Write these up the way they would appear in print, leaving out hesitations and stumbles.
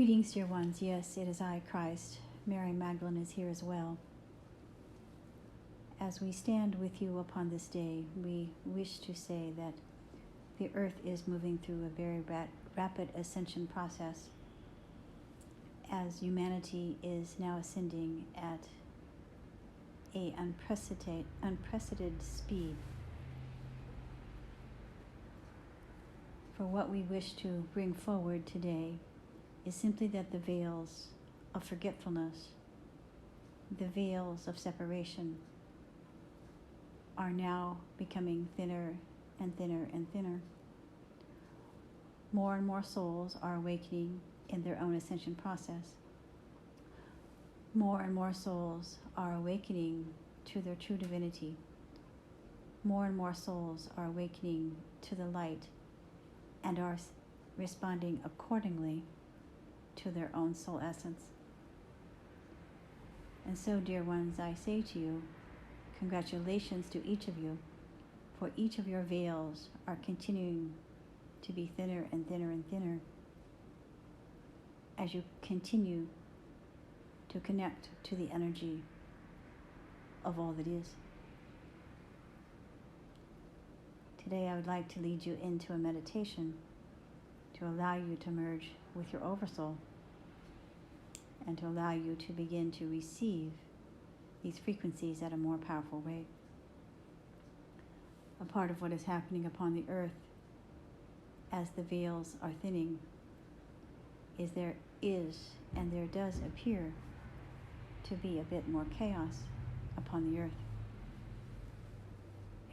Greetings, dear ones. Yes, it is I, Christ. Mary Magdalene is here as well. As we stand with you upon this day, we wish to say that the earth is moving through a very rapid ascension process as humanity is now ascending at a unprecedented speed. For what we wish to bring forward today is simply that the veils of forgetfulness, the veils of separation, are now becoming thinner and thinner and thinner. More and more souls are awakening in their own ascension process. More and more souls are awakening to their true divinity. More and more souls are awakening to the light and are responding accordingly to their own soul essence. And so, dear ones, I say to you, congratulations to each of you, for each of your veils are continuing to be thinner and thinner and thinner as you continue to connect to the energy of all that is. Today I would like to lead you into a meditation to allow you to merge with your oversoul and to allow you to begin to receive these frequencies at a more powerful rate. A part of what is happening upon the earth as the veils are thinning is there does appear to be a bit more chaos upon the earth.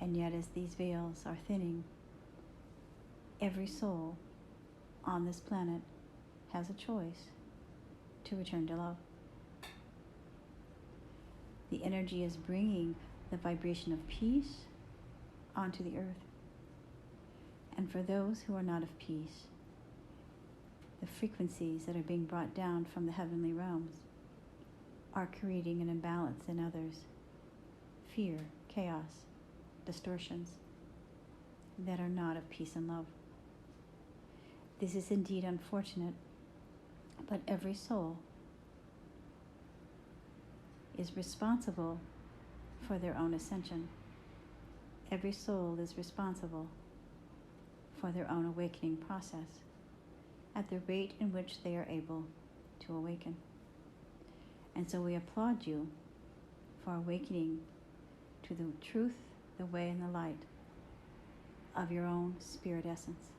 And yet as these veils are thinning, every soul on this planet has a choice to return to love. The energy is bringing the vibration of peace onto the earth. And for those who are not of peace, the frequencies that are being brought down from the heavenly realms are creating an imbalance in others. Fear, chaos, distortions that are not of peace and love. This is indeed unfortunate, but every soul is responsible for their own ascension. Every soul is responsible for their own awakening process at the rate in which they are able to awaken. And so we applaud you for awakening to the truth, the way, and the light of your own spirit essence.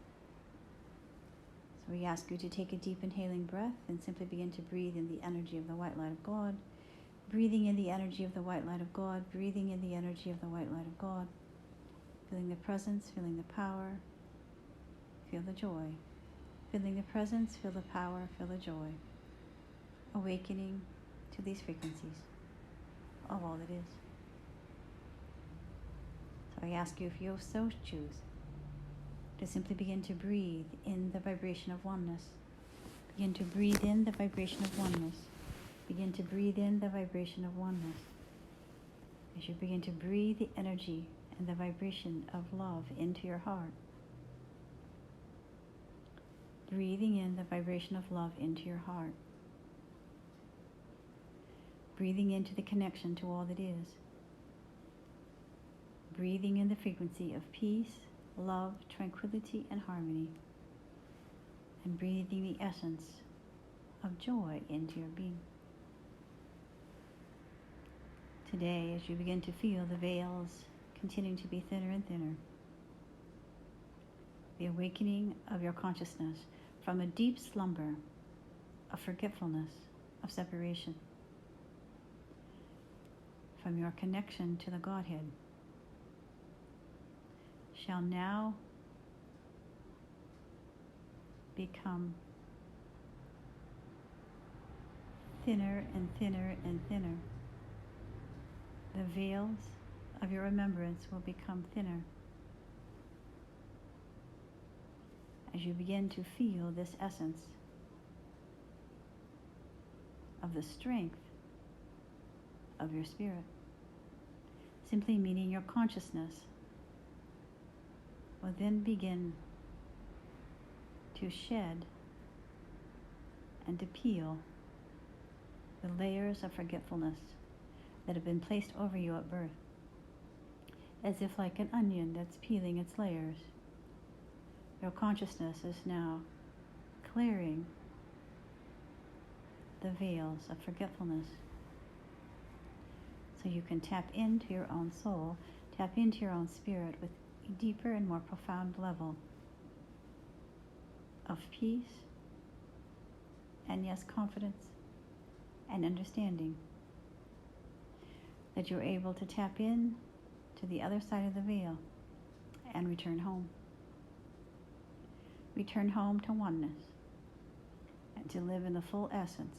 So we ask you to take a deep inhaling breath and simply begin to breathe in the energy of the white light of God, breathing in the energy of the white light of God, breathing in the energy of the white light of God, feeling the presence, feeling the power, feel the joy. Feeling the presence, feel the power, feel the joy. Awakening to these frequencies of all that is. So I ask you, if you so choose, to simply begin to breathe in the vibration of oneness. Begin to breathe in the vibration of oneness. Begin to breathe in the vibration of oneness. As you begin to breathe the energy and the vibration of love into your heart. Breathing in the vibration of love into your heart. Breathing into the connection to all that is. Breathing in the frequency of peace, love, tranquility, and harmony. And breathing the essence of joy into your being. Today, as you begin to feel the veils continuing to be thinner and thinner, the awakening of your consciousness from a deep slumber of forgetfulness, of separation, from your connection to the Godhead, shall now become thinner and thinner and thinner. The veils of your remembrance will become thinner as you begin to feel this essence of the strength of your spirit, simply meaning your consciousness will then begin to shed and to peel the layers of forgetfulness that have been placed over you at birth, as if like an onion that's peeling its layers. Your consciousness is now clearing the veils of forgetfulness so you can tap into your own soul, tap into your own spirit with a deeper and more profound level of peace and, yes, confidence and understanding that you're able to tap in to the other side of the veil and return home. Return home to oneness and to live in the full essence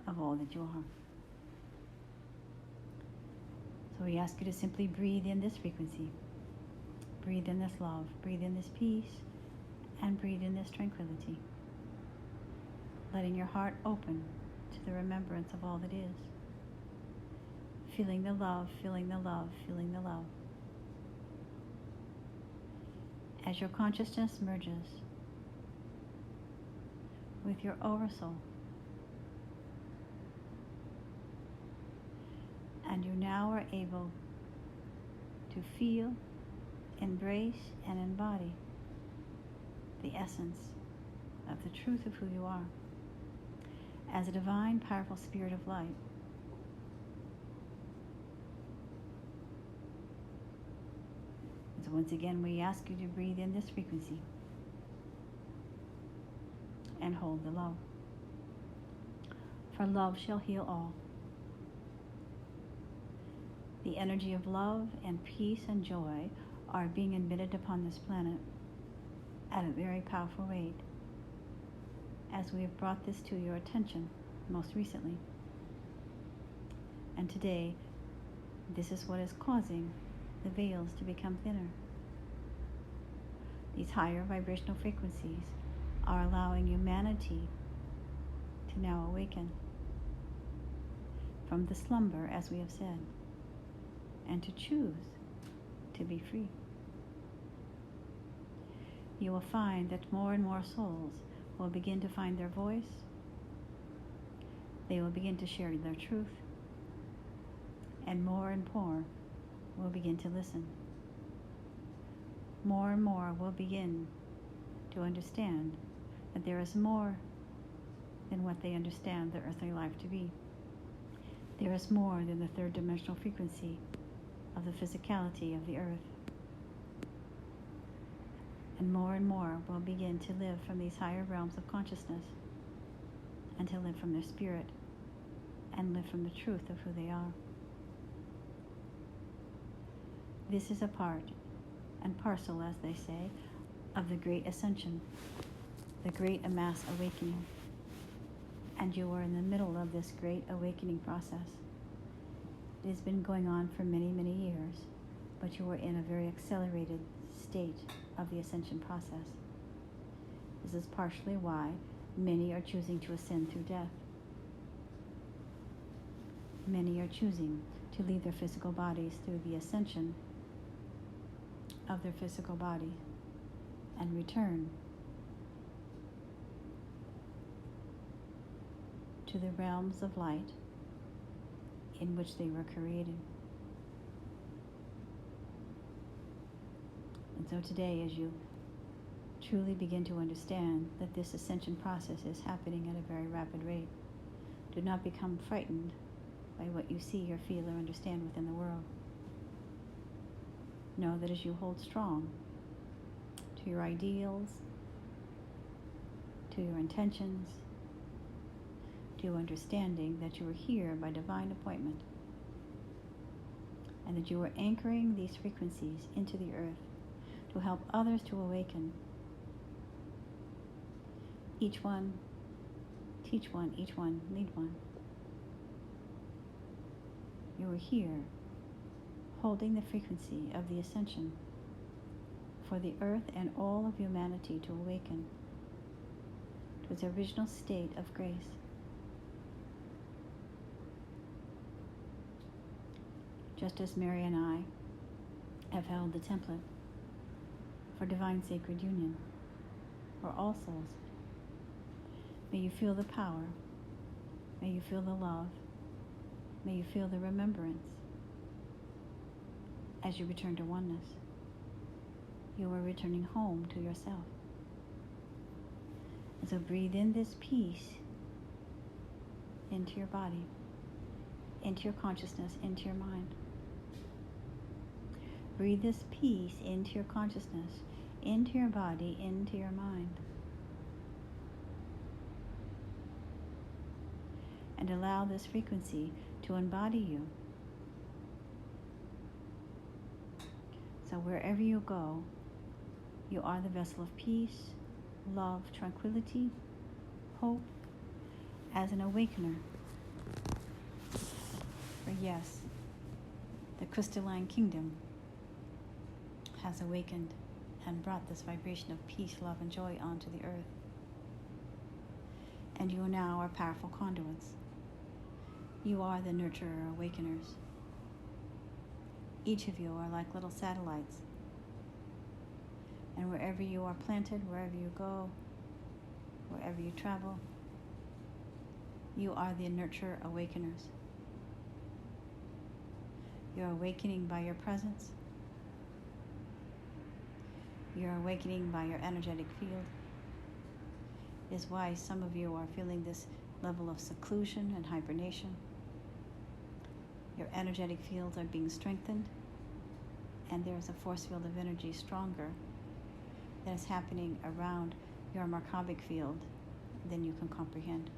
of all that you are. So we ask you to simply breathe in this frequency, breathe in this love, breathe in this peace, and breathe in this tranquility, letting your heart open to the remembrance of all that is, feeling the love, feeling the love, feeling the love. As your consciousness merges with your oversoul, and you now are able to feel, embrace, and embody the essence of the truth of who you are as a divine, powerful spirit of light. And so once again, we ask you to breathe in this frequency and hold the love. For love shall heal all. The energy of love and peace and joy are being emitted upon this planet at a very powerful rate, as we have brought this to your attention most recently. And today, this is what is causing the veils to become thinner. These higher vibrational frequencies are allowing humanity to now awaken from the slumber, as we have said, and to choose to be free. You will find that more and more souls will begin to find their voice. They will begin to share their truth. And more will begin to listen. More and more will begin to understand that there is more than what they understand the earthly life to be. There is more than the third dimensional frequency of the physicality of the earth. And more will begin to live from these higher realms of consciousness and to live from their spirit and live from the truth of who they are. This is a part and parcel, as they say, of the great ascension, the great mass awakening. And you are in the middle of this great awakening process. It has been going on for many, many years, but you are in a very accelerated state of the ascension process. This is partially why many are choosing to ascend through death. Many are choosing to leave their physical bodies through the ascension of their physical body and return to the realms of light in which they were created. And so today, as you truly begin to understand that this ascension process is happening at a very rapid rate, do not become frightened by what you see or feel or understand within the world. Know that as you hold strong to your ideals, to your intentions, to understanding that you are here by divine appointment, and that you are anchoring these frequencies into the earth to help others to awaken. Each one, teach one, each one, lead one. You are here holding the frequency of the ascension for the earth and all of humanity to awaken to its original state of grace. Just as Mary and I have held the template for divine sacred union, where all souls May you feel the power. May you feel the love. May you feel the remembrance as you return to oneness. You are returning home to yourself. And so breathe in this peace into your body, into your consciousness, into your mind. Breathe this peace into your consciousness, into your body, into your mind. And allow this frequency to embody you. So wherever you go, you are the vessel of peace, love, tranquility, hope, as an awakener. For yes, the crystalline kingdom has awakened and brought this vibration of peace, love, and joy onto the earth. And you now are powerful conduits. You are the nurturer awakeners. Each of you are like little satellites. And wherever you are planted, wherever you go, wherever you travel, you are the nurturer awakeners. You're awakening by your presence. You're awakening by your energetic field. It is why some of you are feeling this level of seclusion and hibernation. Your energetic fields are being strengthened, and there's a force field of energy stronger that is happening around your Markovic field than you can comprehend.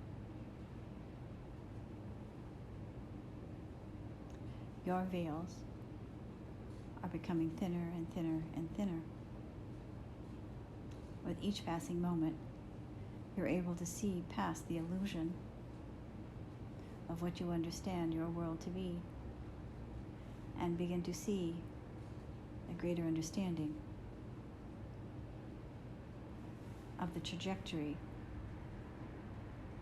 Your veils are becoming thinner and thinner and thinner. With each passing moment, you're able to see past the illusion of what you understand your world to be and begin to see a greater understanding of the trajectory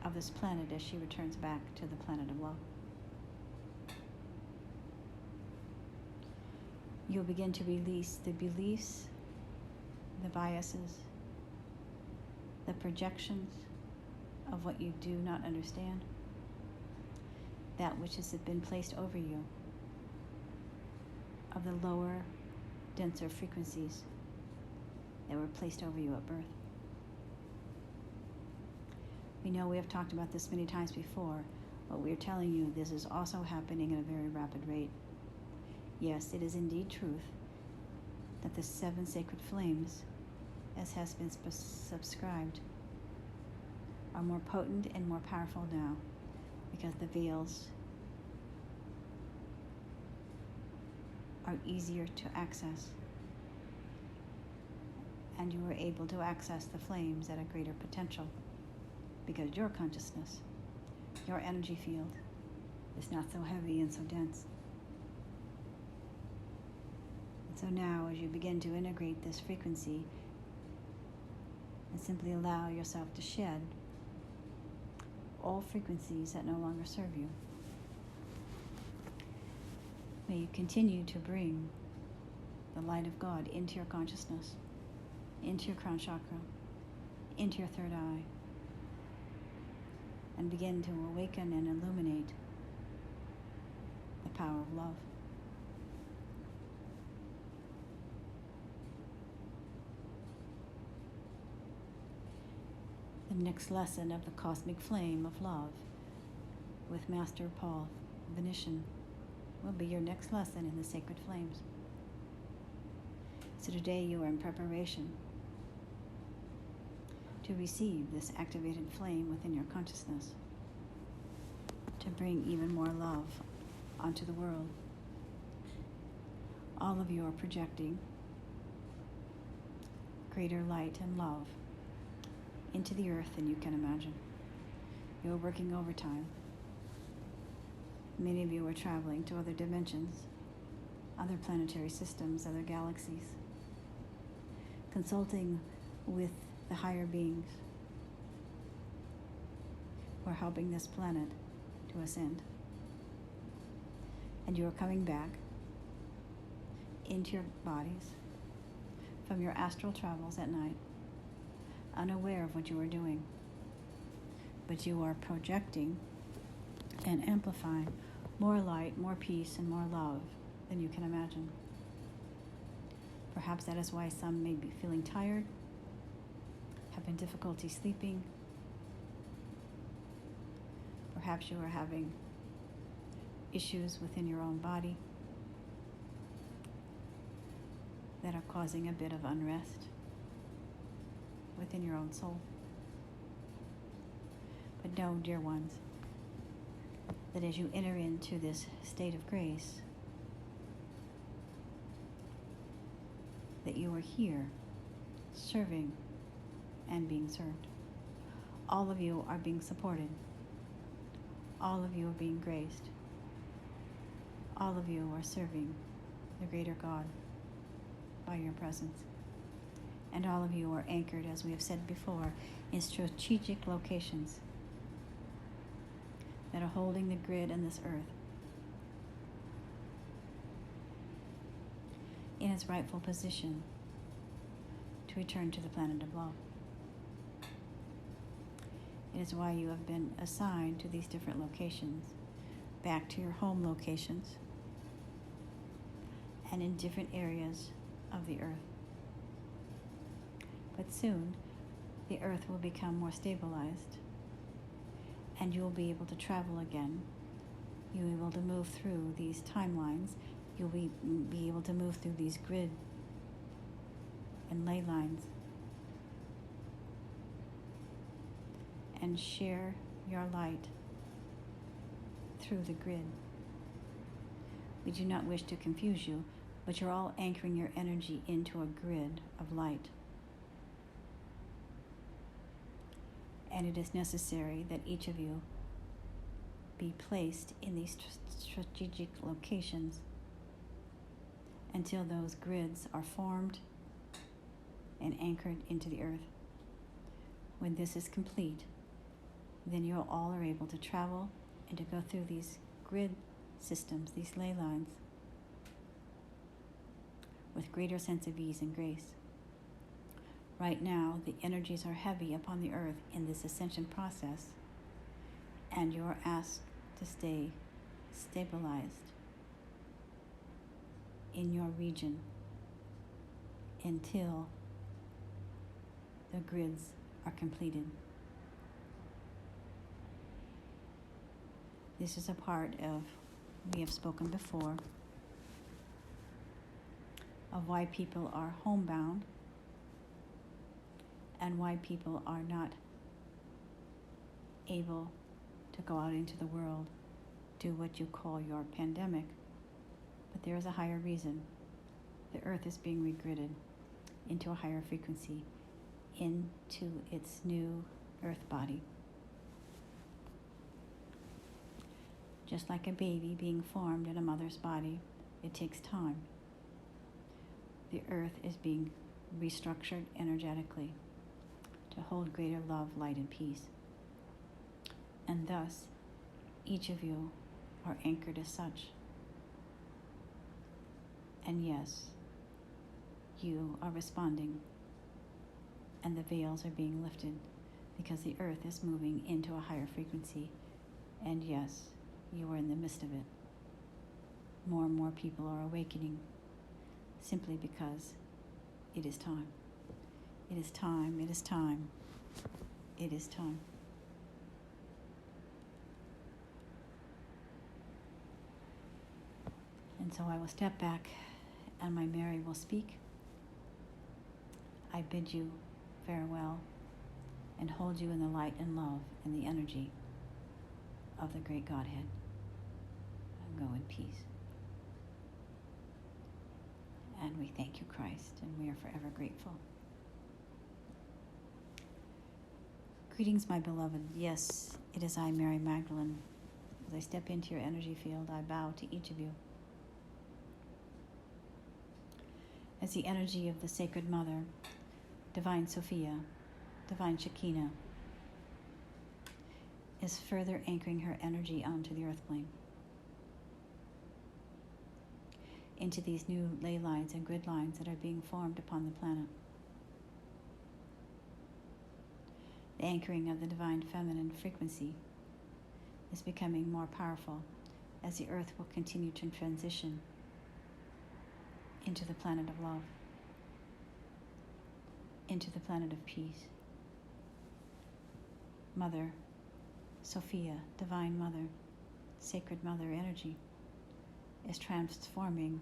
of this planet as she returns back to the planet of love. You'll begin to release the beliefs, the biases, the projections of what you do not understand, that which has been placed over you, of the lower, denser frequencies that were placed over you at birth. We know we have talked about this many times before, but we are telling you this is also happening at a very rapid rate. Yes, it is indeed truth that the 7 sacred flames, as has been subscribed, are more potent and more powerful now because the veils are easier to access, and you are able to access the flames at a greater potential because your consciousness, your energy field, is not so heavy and so dense. And so now, as you begin to integrate this frequency and simply allow yourself to shed all frequencies that no longer serve you, may you continue to bring the light of God into your consciousness, into your crown chakra, into your third eye, and begin to awaken and illuminate the power of love. The next lesson of the cosmic flame of love with Master Paul Venetian will be your next lesson in the sacred flames. So today you are in preparation to receive this activated flame within your consciousness, to bring even more love onto the world. All of you are projecting greater light and love into the earth than you can imagine. You're working overtime. Many of you are traveling to other dimensions, other planetary systems, other galaxies, consulting with the higher beings who are helping this planet to ascend. And you are coming back into your bodies from your astral travels at night, unaware of what you are doing, but you are projecting and amplifying more light, more peace, and more love than you can imagine. Perhaps that is why some may be feeling tired, having difficulty sleeping. Perhaps you are having issues within your own body that are causing a bit of unrest within your own soul. But know, dear ones, that as you enter into this state of grace, that you are here serving and being served. All of you are being supported. All of you are being graced. All of you are serving the greater God by your presence. And all of you are anchored, as we have said before, in strategic locations that are holding the grid and this earth in its rightful position to return to the planet of love. It is why you have been assigned to these different locations, back to your home locations, and in different areas of the earth. But soon, the earth will become more stabilized, and you will be able to travel again. You will be able to move through these timelines. You'll be able to move through these grid and ley lines and share your light through the grid. We do not wish to confuse you, but you're all anchoring your energy into a grid of light. And it is necessary that each of you be placed in these strategic locations until those grids are formed and anchored into the earth. When this is complete, then you all are able to travel and to go through these grid systems, these ley lines, with greater sense of ease and grace. Right now, the energies are heavy upon the earth in this ascension process, and you are asked to stay stabilized in your region until the grids are completed. This is a part of, we have spoken before, of why people are homebound and why people are not able to go out into the world, do what you call your pandemic. But there is a higher reason. The earth is being regridded into a higher frequency, into its new earth body. Just like a baby being formed in a mother's body, it takes time. The earth is being restructured energetically to hold greater love, light, and peace. And thus, each of you are anchored as such. And yes, you are responding, and the veils are being lifted because the earth is moving into a higher frequency. And yes, you are in the midst of it. More and more people are awakening simply because it is time. It is time, it is time, it is time. And so I will step back and my Mary will speak. I bid you farewell and hold you in the light and love and the energy of the great Godhead. And go in peace. And we thank you, Christ, and we are forever grateful. Greetings, my beloved. Yes, it is I, Mary Magdalene. As I step into your energy field, I bow to each of you. As the energy of the Sacred Mother, Divine Sophia, Divine Shekinah, is further anchoring her energy onto the earth plane, into these new ley lines and grid lines that are being formed upon the planet. The anchoring of the divine feminine frequency is becoming more powerful as the earth will continue to transition into the planet of love, into the planet of peace. Mother, Sophia, Divine Mother, Sacred Mother energy is transforming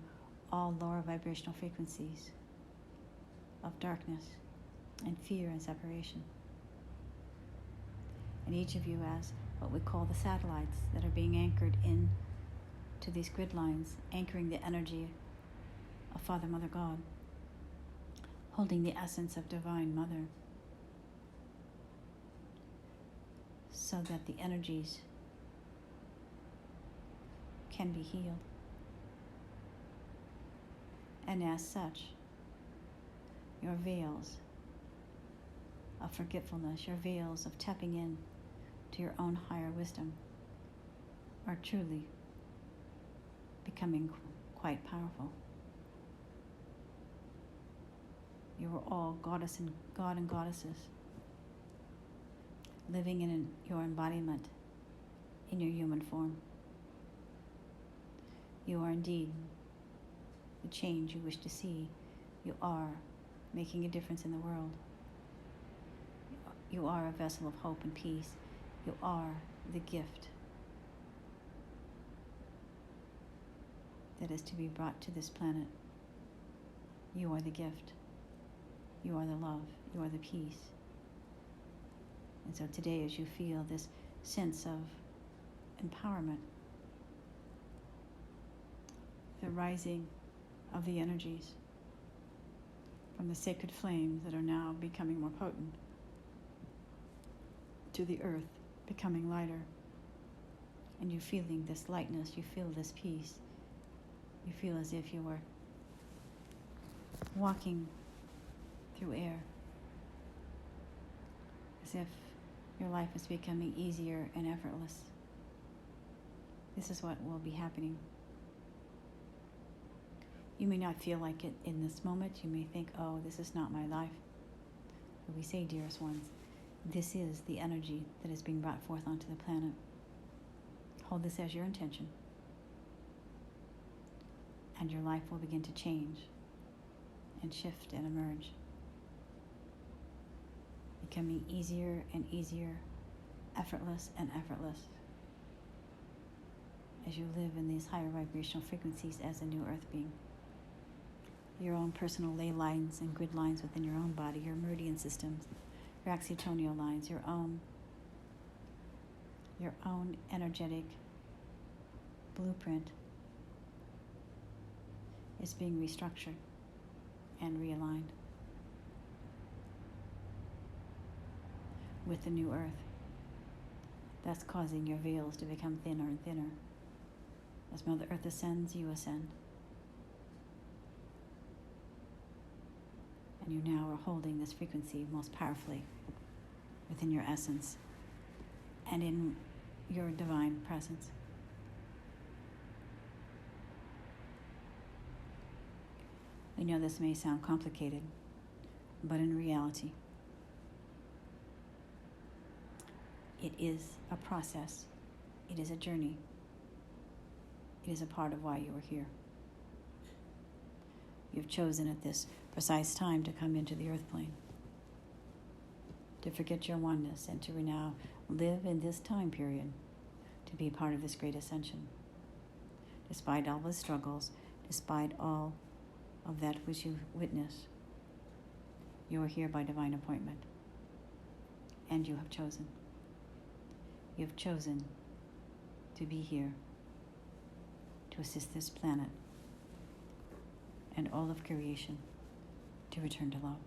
all lower vibrational frequencies of darkness and fear and separation. And each of you as what we call the satellites that are being anchored in to these grid lines, anchoring the energy of Father, Mother, God, holding the essence of Divine Mother, so that the energies can be healed. And as such, your veils of forgetfulness, your veils of tapping in to your own higher wisdom are truly becoming quite powerful. You are all God and goddesses, living in your embodiment in your human form. You are indeed the change you wish to see. You are making a difference in the world. You are a vessel of hope and peace. You are the gift that is to be brought to this planet. You are the gift. You are the love. You are the peace. And so today, as you feel this sense of empowerment, the rising of the energies from the sacred flames that are now becoming more potent to the earth becoming lighter, and you feeling this lightness, you feel this peace, you feel as if you were walking through air, as if your life is becoming easier and effortless. This is what will be happening. You may not feel like it in this moment. You may think, oh, this is not my life. But we say, dearest ones, this is the energy that is being brought forth onto the planet. Hold this as your intention. And your life will begin to change and shift and emerge, becoming easier and easier, effortless and effortless, as you live in these higher vibrational frequencies as a new earth being. Your own personal ley lines and grid lines within your own body, your meridian systems, your accitonal lines, your own energetic blueprint is being restructured and realigned with the new earth. That's causing your veils to become thinner and thinner. As Mother Earth ascends, you ascend. And you now are holding this frequency most powerfully within your essence and in your divine presence. We know this may sound complicated, but in reality, it is a process. It is a journey. It is a part of why you are here. You've chosen at this precise time to come into the earth plane, to forget your oneness and to now live in this time period, to be part of this great ascension. Despite all the struggles, despite all of that which you witness, you are here by divine appointment, and you have chosen. You have chosen to be here to assist this planet and all of creation to return to love.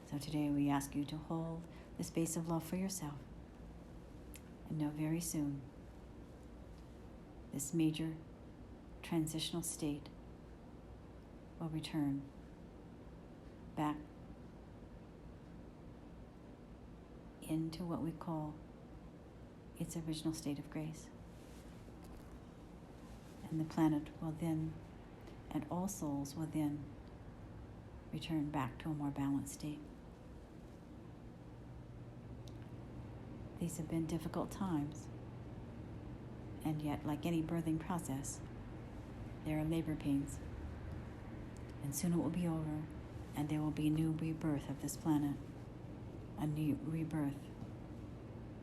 So today we ask you to hold the space of love for yourself, and know very soon this major transitional state will return back into what we call its original state of grace. And the planet will then, and all souls will then, return back to a more balanced state. These have been difficult times, and yet, like any birthing process, there are labor pains, and soon it will be over, and there will be a new rebirth of this planet, a new rebirth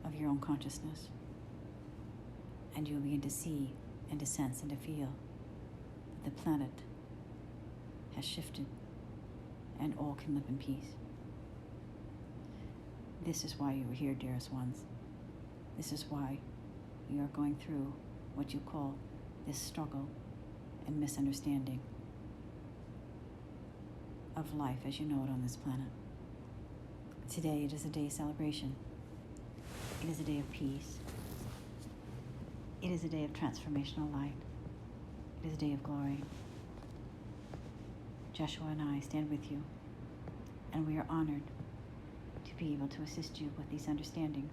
of your own consciousness, and you'll begin to see and to sense and to feel that the planet has shifted and all can live in peace. This is why you are here, dearest ones. This is why you are going through what you call this struggle and misunderstanding of life as you know it on this planet. Today it is a day of celebration. It is a day of peace. It is a day of transformational light. It is a day of glory. Joshua and I stand with you, and we are honored to be able to assist you with these understandings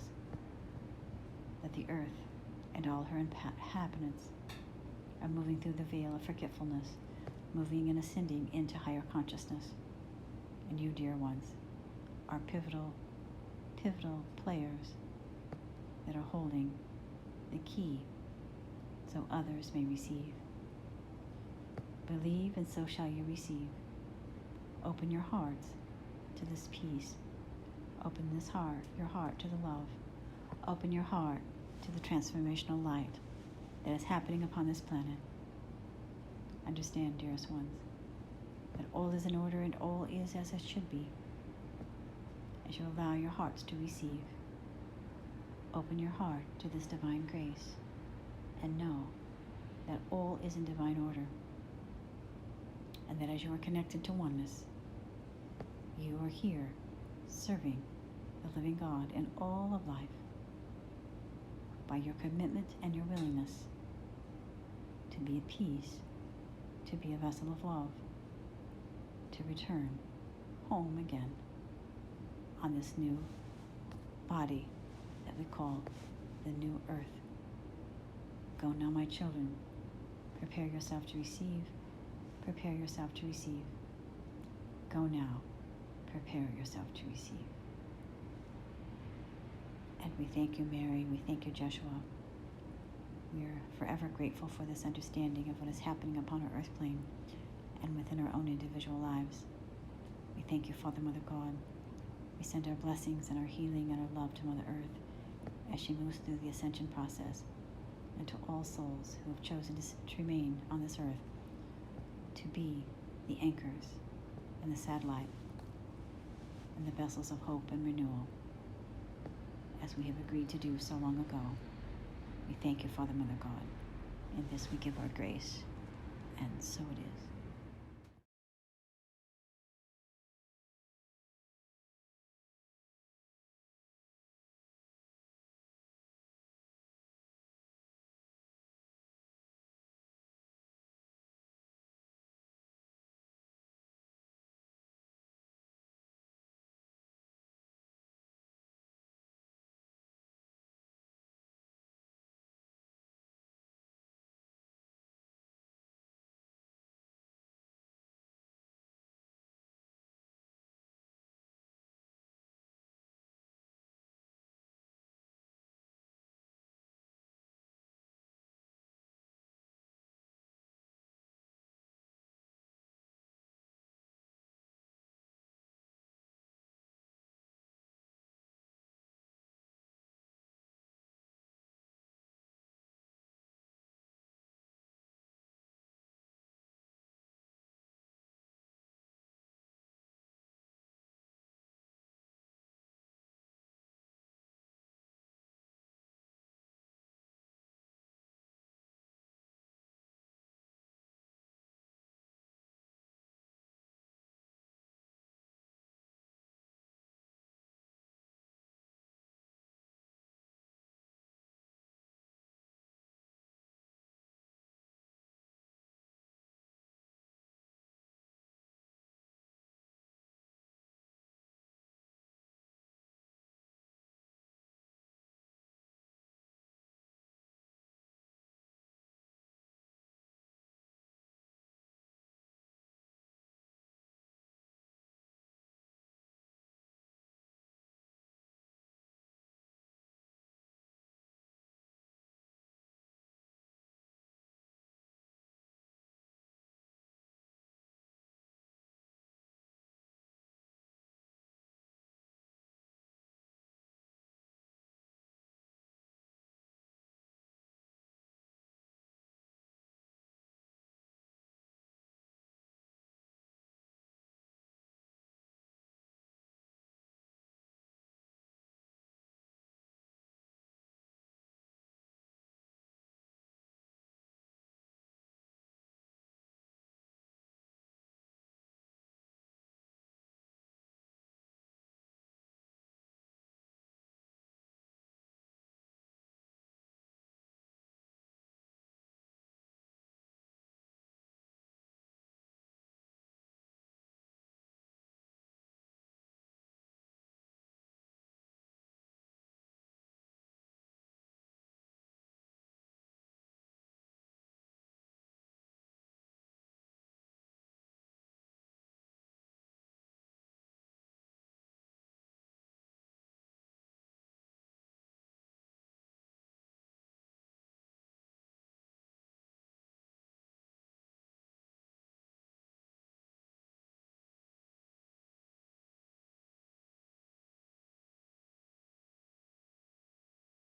that the earth and all her inhabitants are moving through the veil of forgetfulness, moving and ascending into higher consciousness. And you, dear ones, are pivotal players that are holding the key so others may receive. Believe, and so shall you receive. Open your hearts to this peace. Open your heart to the love. Open your heart to the transformational light that is happening upon this planet. Understand, dearest ones, that all is in order and all is as it should be, as you allow your hearts to receive. Open your heart to this divine grace and know that all is in divine order, and that as you are connected to oneness, you are here serving the living God in all of life by your commitment and your willingness to be at peace, to be a vessel of love, to return home again on this new body that we call the new earth. Go now, my children. Prepare yourself to receive. Prepare yourself to receive. Go now. Prepare yourself to receive. And we thank you, Mary. We thank you, Joshua. We are forever grateful for this understanding of what is happening upon our earth plane and within our own individual lives. We thank you, Father, Mother God. We send our blessings and our healing and our love to Mother Earth as she moves through the ascension process, and to all souls who have chosen to remain on this earth, to be the anchors and the satellite and the vessels of hope and renewal, as we have agreed to do so long ago. We thank you, Father, Mother God. In this we give our grace, and so it is.